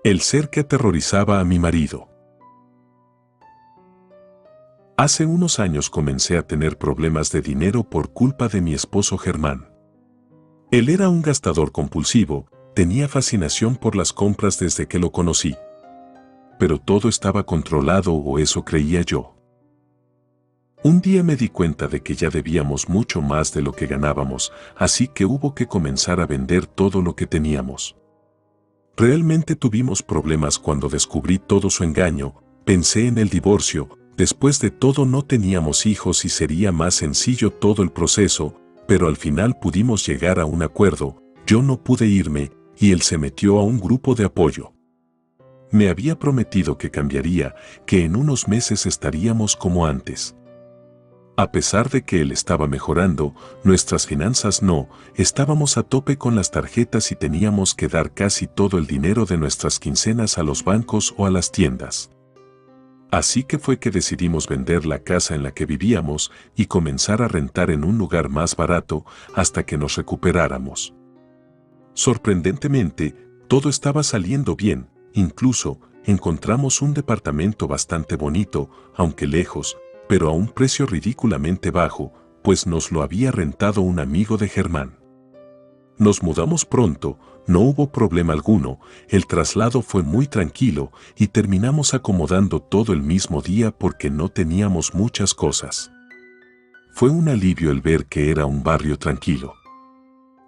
El ser que aterrorizaba a mi marido. Hace unos años comencé a tener problemas de dinero por culpa de mi esposo Germán. Él era un gastador compulsivo, tenía fascinación por las compras desde que lo conocí. Pero todo estaba controlado, o eso creía yo. Un día me di cuenta de que ya debíamos mucho más de lo que ganábamos, así que hubo que comenzar a vender todo lo que teníamos. Realmente tuvimos problemas cuando descubrí todo su engaño, pensé en el divorcio, después de todo no teníamos hijos y sería más sencillo todo el proceso, pero al final pudimos llegar a un acuerdo, yo no pude irme, y él se metió a un grupo de apoyo. Me había prometido que cambiaría, que en unos meses estaríamos como antes. A pesar de que él estaba mejorando, nuestras finanzas no, estábamos a tope con las tarjetas y teníamos que dar casi todo el dinero de nuestras quincenas a los bancos o a las tiendas. Así que fue que decidimos vender la casa en la que vivíamos y comenzar a rentar en un lugar más barato hasta que nos recuperáramos. Sorprendentemente, todo estaba saliendo bien, incluso encontramos un departamento bastante bonito, aunque lejos, pero a un precio ridículamente bajo, pues nos lo había rentado un amigo de Germán. Nos mudamos pronto, no hubo problema alguno, el traslado fue muy tranquilo y terminamos acomodando todo el mismo día porque no teníamos muchas cosas. Fue un alivio el ver que era un barrio tranquilo.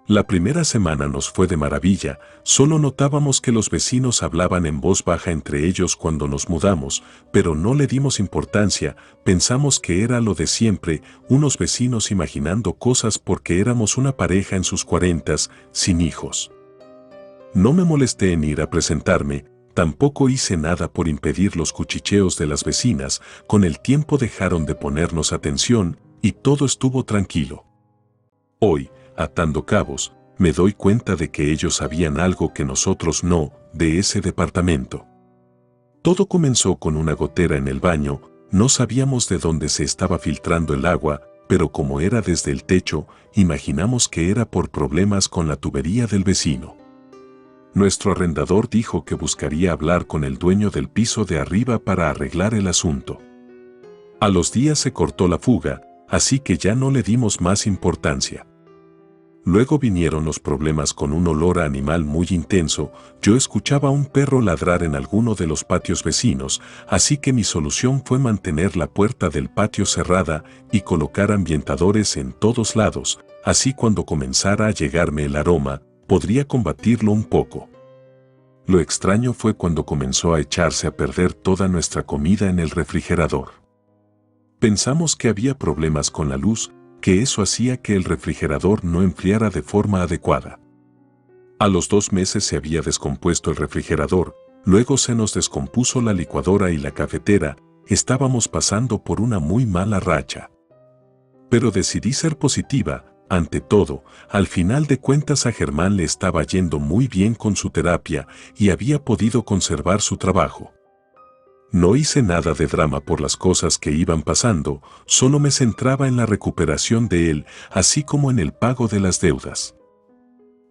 La primera semana nos fue de maravilla, solo notábamos que los vecinos hablaban en voz baja entre ellos cuando nos mudamos, pero no le dimos importancia, pensamos que era lo de siempre, unos vecinos imaginando cosas porque éramos una pareja en sus 40s, sin hijos. No me molesté en ir a presentarme, tampoco hice nada por impedir los cuchicheos de las vecinas, con el tiempo dejaron de ponernos atención y todo estuvo tranquilo. Hoy, atando cabos, me doy cuenta de que ellos sabían algo que nosotros no, de ese departamento. Todo comenzó con una gotera en el baño, no sabíamos de dónde se estaba filtrando el agua, pero como era desde el techo, imaginamos que era por problemas con la tubería del vecino. Nuestro arrendador dijo que buscaría hablar con el dueño del piso de arriba para arreglar el asunto. A los días se cortó la fuga, así que ya no le dimos más importancia. Luego vinieron los problemas con un olor a animal muy intenso, yo escuchaba a un perro ladrar en alguno de los patios vecinos, así que mi solución fue mantener la puerta del patio cerrada y colocar ambientadores en todos lados, así cuando comenzara a llegarme el aroma, podría combatirlo un poco. Lo extraño fue cuando comenzó a echarse a perder toda nuestra comida en el refrigerador. Pensamos que había problemas con la luz, que eso hacía que el refrigerador no enfriara de forma adecuada. A los 2 meses se había descompuesto el refrigerador, luego se nos descompuso la licuadora y la cafetera, estábamos pasando por una muy mala racha. Pero decidí ser positiva, ante todo, al final de cuentas a Germán le estaba yendo muy bien con su terapia y había podido conservar su trabajo. No hice nada de drama por las cosas que iban pasando, solo me centraba en la recuperación de él, así como en el pago de las deudas.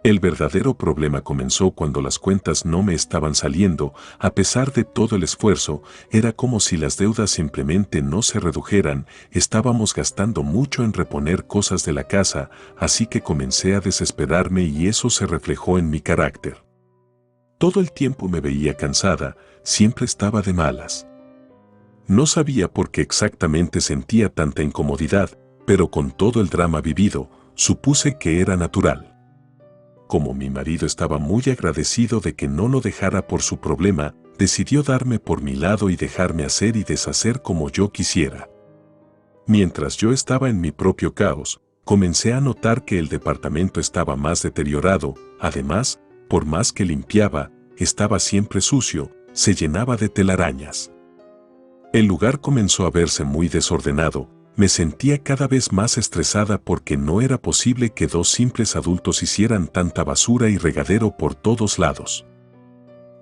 El verdadero problema comenzó cuando las cuentas no me estaban saliendo, a pesar de todo el esfuerzo, era como si las deudas simplemente no se redujeran, estábamos gastando mucho en reponer cosas de la casa, así que comencé a desesperarme y eso se reflejó en mi carácter. Todo el tiempo me veía cansada, siempre estaba de malas. No sabía por qué exactamente sentía tanta incomodidad, pero con todo el drama vivido, supuse que era natural. Como mi marido estaba muy agradecido de que no lo dejara por su problema, decidió darme por mi lado y dejarme hacer y deshacer como yo quisiera. Mientras yo estaba en mi propio caos, comencé a notar que el departamento estaba más deteriorado, además, por más que limpiaba, estaba siempre sucio, se llenaba de telarañas. El lugar comenzó a verse muy desordenado, me sentía cada vez más estresada porque no era posible que 2 simples adultos hicieran tanta basura y regadero por todos lados.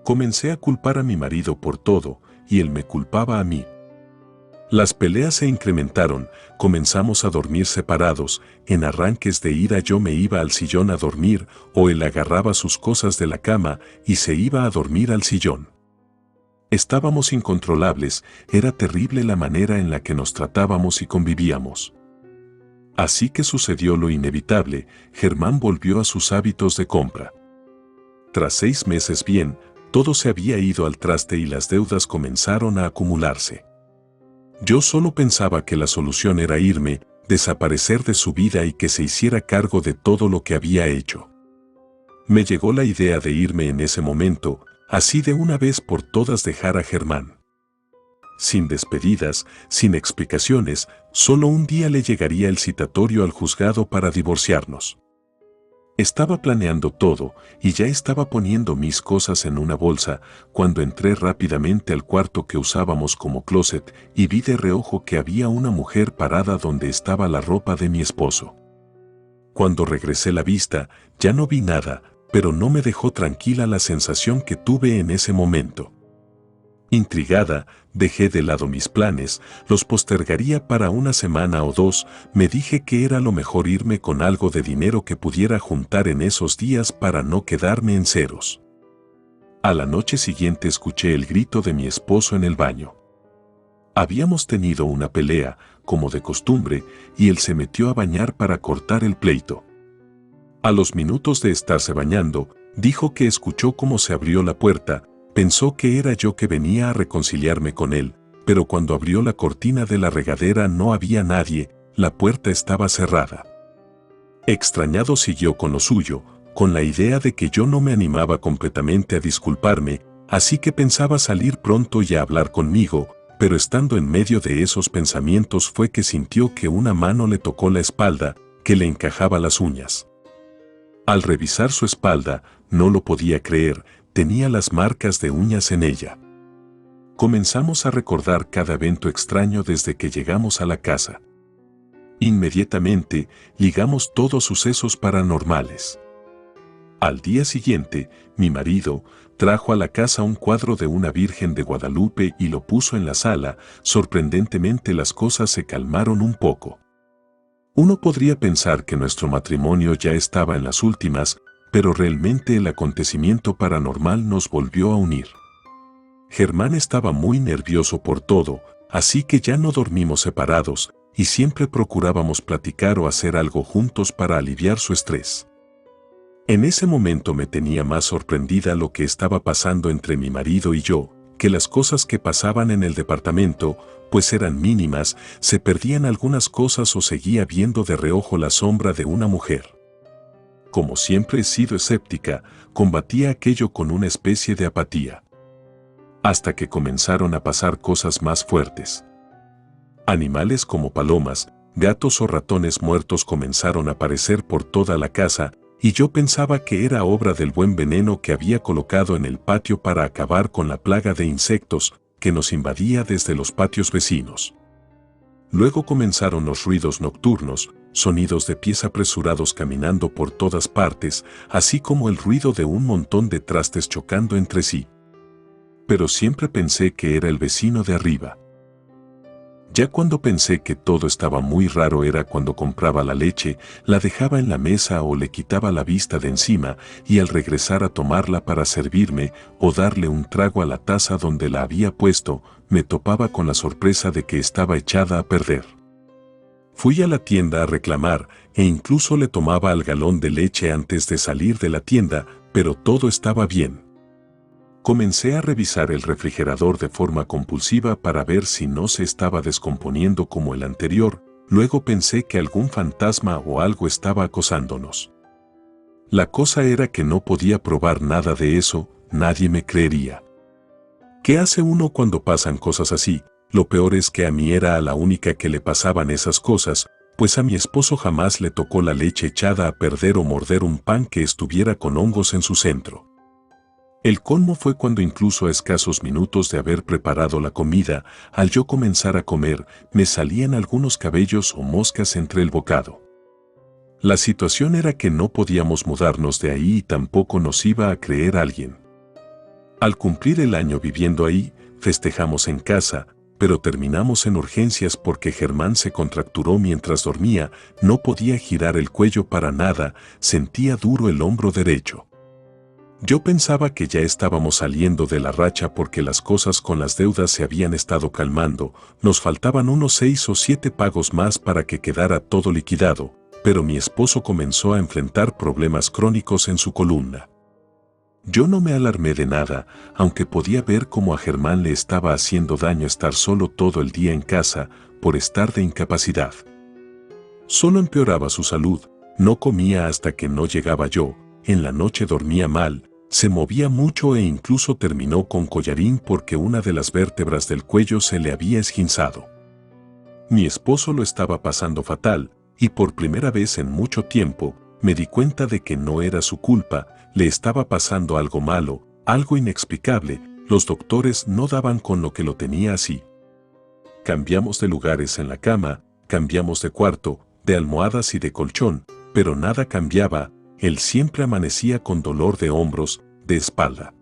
Comencé a culpar a mi marido por todo, y él me culpaba a mí. Las peleas se incrementaron, comenzamos a dormir separados, en arranques de ira yo me iba al sillón a dormir o él agarraba sus cosas de la cama y se iba a dormir al sillón. Estábamos incontrolables, era terrible la manera en la que nos tratábamos y convivíamos. Así que sucedió lo inevitable, Germán volvió a sus hábitos de compra. Tras 6 meses bien, todo se había ido al traste y las deudas comenzaron a acumularse. Yo solo pensaba que la solución era irme, desaparecer de su vida y que se hiciera cargo de todo lo que había hecho. Me llegó la idea de irme en ese momento, así de una vez por todas dejar a Germán. Sin despedidas, sin explicaciones, solo un día le llegaría el citatorio al juzgado para divorciarnos. Estaba planeando todo y ya estaba poniendo mis cosas en una bolsa cuando entré rápidamente al cuarto que usábamos como closet y vi de reojo que había una mujer parada donde estaba la ropa de mi esposo. Cuando regresé la vista, ya no vi nada, pero no me dejó tranquila la sensación que tuve en ese momento. Intrigada, dejé de lado mis planes, los postergaría para una semana o 2, me dije que era lo mejor irme con algo de dinero que pudiera juntar en esos días para no quedarme en ceros. A la noche siguiente escuché el grito de mi esposo en el baño. Habíamos tenido una pelea, como de costumbre, y él se metió a bañar para cortar el pleito. A los minutos de estarse bañando, dijo que escuchó cómo se abrió la puerta. Pensó que era yo que venía a reconciliarme con él, pero cuando abrió la cortina de la regadera no había nadie, la puerta estaba cerrada. Extrañado siguió con lo suyo, con la idea de que yo no me animaba completamente a disculparme, así que pensaba salir pronto y a hablar conmigo, pero estando en medio de esos pensamientos fue que sintió que una mano le tocó la espalda, que le encajaba las uñas. Al revisar su espalda, no lo podía creer, tenía las marcas de uñas en ella. Comenzamos a recordar cada evento extraño desde que llegamos a la casa. Inmediatamente, ligamos todos sucesos paranormales. Al día siguiente, mi marido trajo a la casa un cuadro de una Virgen de Guadalupe y lo puso en la sala. Sorprendentemente las cosas se calmaron un poco. Uno podría pensar que nuestro matrimonio ya estaba en las últimas, pero realmente el acontecimiento paranormal nos volvió a unir. Germán estaba muy nervioso por todo, así que ya no dormimos separados y siempre procurábamos platicar o hacer algo juntos para aliviar su estrés. En ese momento me tenía más sorprendida lo que estaba pasando entre mi marido y yo, que las cosas que pasaban en el departamento, pues eran mínimas, se perdían algunas cosas o seguía viendo de reojo la sombra de una mujer. Como siempre he sido escéptica, combatía aquello con una especie de apatía. Hasta que comenzaron a pasar cosas más fuertes. Animales como palomas, gatos o ratones muertos comenzaron a aparecer por toda la casa, y yo pensaba que era obra del buen veneno que había colocado en el patio para acabar con la plaga de insectos que nos invadía desde los patios vecinos. Luego comenzaron los ruidos nocturnos, sonidos de pies apresurados caminando por todas partes, así como el ruido de un montón de trastes chocando entre sí. Pero siempre pensé que era el vecino de arriba. Ya cuando pensé que todo estaba muy raro era cuando compraba la leche, la dejaba en la mesa o le quitaba la vista de encima y al regresar a tomarla para servirme o darle un trago a la taza donde la había puesto, me topaba con la sorpresa de que estaba echada a perder. Fui a la tienda a reclamar e incluso le tomaba al galón de leche antes de salir de la tienda, pero todo estaba bien. Comencé a revisar el refrigerador de forma compulsiva para ver si no se estaba descomponiendo como el anterior, luego pensé que algún fantasma o algo estaba acosándonos. La cosa era que no podía probar nada de eso, nadie me creería. ¿Qué hace uno cuando pasan cosas así? Lo peor es que a mí era a la única que le pasaban esas cosas, pues a mi esposo jamás le tocó la leche echada a perder o morder un pan que estuviera con hongos en su centro. El colmo fue cuando incluso a escasos minutos de haber preparado la comida, al yo comenzar a comer, me salían algunos cabellos o moscas entre el bocado. La situación era que no podíamos mudarnos de ahí y tampoco nos iba a creer alguien. Al cumplir el año viviendo ahí, festejamos en casa, pero terminamos en urgencias porque Germán se contracturó mientras dormía, no podía girar el cuello para nada, sentía duro el hombro derecho. Yo pensaba que ya estábamos saliendo de la racha porque las cosas con las deudas se habían estado calmando, nos faltaban unos 6 o 7 pagos más para que quedara todo liquidado, pero mi esposo comenzó a enfrentar problemas crónicos en su columna. Yo no me alarmé de nada, aunque podía ver cómo a Germán le estaba haciendo daño estar solo todo el día en casa por estar de incapacidad. Solo empeoraba su salud, no comía hasta que no llegaba yo, en la noche dormía mal, se movía mucho e incluso terminó con collarín porque una de las vértebras del cuello se le había esguinzado. Mi esposo lo estaba pasando fatal, y por primera vez en mucho tiempo, me di cuenta de que no era su culpa, le estaba pasando algo malo, algo inexplicable, los doctores no daban con lo que lo tenía así. Cambiamos de lugares en la cama, cambiamos de cuarto, de almohadas y de colchón, pero nada cambiaba, él siempre amanecía con dolor de hombros, de espalda.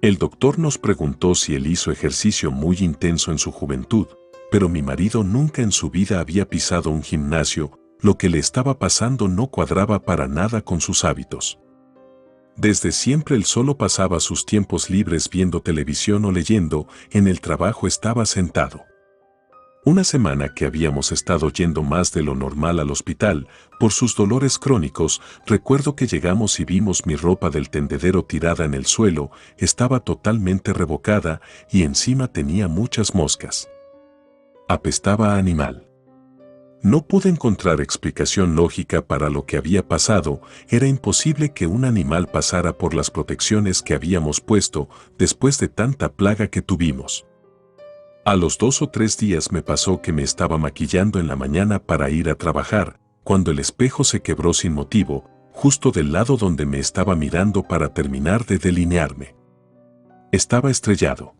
El doctor nos preguntó si él hizo ejercicio muy intenso en su juventud, pero mi marido nunca en su vida había pisado un gimnasio, lo que le estaba pasando no cuadraba para nada con sus hábitos. Desde siempre él solo pasaba sus tiempos libres viendo televisión o leyendo, en el trabajo estaba sentado. Una semana que habíamos estado yendo más de lo normal al hospital, por sus dolores crónicos, recuerdo que llegamos y vimos mi ropa del tendedero tirada en el suelo, estaba totalmente revocada y encima tenía muchas moscas. Apestaba a animal. No pude encontrar explicación lógica para lo que había pasado, era imposible que un animal pasara por las protecciones que habíamos puesto después de tanta plaga que tuvimos. A los 2 o 3 días me pasó que me estaba maquillando en la mañana para ir a trabajar, cuando el espejo se quebró sin motivo, justo del lado donde me estaba mirando para terminar de delinearme. Estaba estrellado.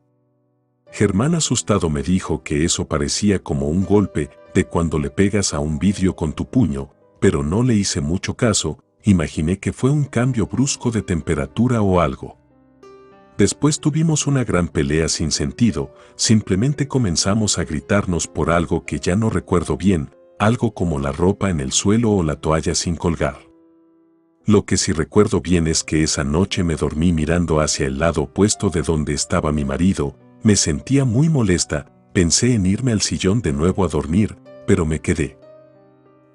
Germán asustado me dijo que eso parecía como un golpe de cuando le pegas a un vidrio con tu puño, pero no le hice mucho caso, imaginé que fue un cambio brusco de temperatura o algo. Después tuvimos una gran pelea sin sentido, simplemente comenzamos a gritarnos por algo que ya no recuerdo bien, algo como la ropa en el suelo o la toalla sin colgar. Lo que sí recuerdo bien es que esa noche me dormí mirando hacia el lado opuesto de donde estaba mi marido, me sentía muy molesta, pensé en irme al sillón de nuevo a dormir, pero me quedé.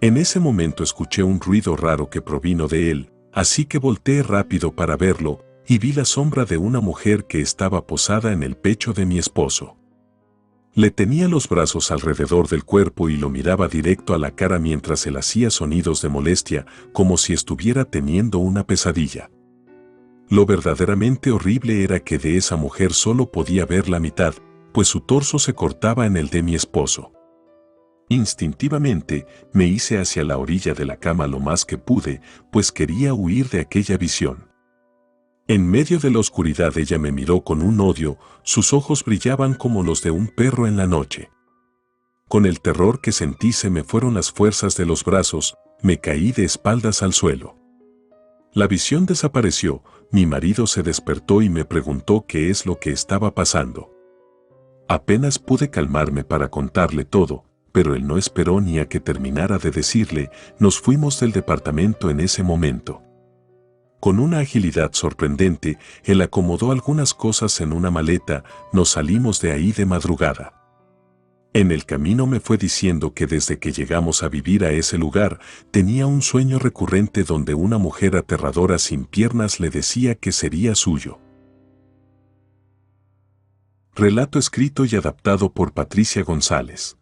En ese momento escuché un ruido raro que provino de él, así que volteé rápido para verlo, y vi la sombra de una mujer que estaba posada en el pecho de mi esposo. Le tenía los brazos alrededor del cuerpo y lo miraba directo a la cara mientras él hacía sonidos de molestia, como si estuviera teniendo una pesadilla. Lo verdaderamente horrible era que de esa mujer solo podía ver la mitad, pues su torso se cortaba en el de mi esposo. Instintivamente me hice hacia la orilla de la cama lo más que pude, pues quería huir de aquella visión. En medio de la oscuridad ella me miró con un odio, sus ojos brillaban como los de un perro en la noche. Con el terror que sentí se me fueron las fuerzas de los brazos, me caí de espaldas al suelo. La visión desapareció, mi marido se despertó y me preguntó qué es lo que estaba pasando. Apenas pude calmarme para contarle todo, pero él no esperó ni a que terminara de decirle, nos fuimos del departamento en ese momento. Con una agilidad sorprendente, él acomodó algunas cosas en una maleta, nos salimos de ahí de madrugada. En el camino me fue diciendo que desde que llegamos a vivir a ese lugar, tenía un sueño recurrente donde una mujer aterradora sin piernas le decía que sería suyo. Relato escrito y adaptado por Patricia González.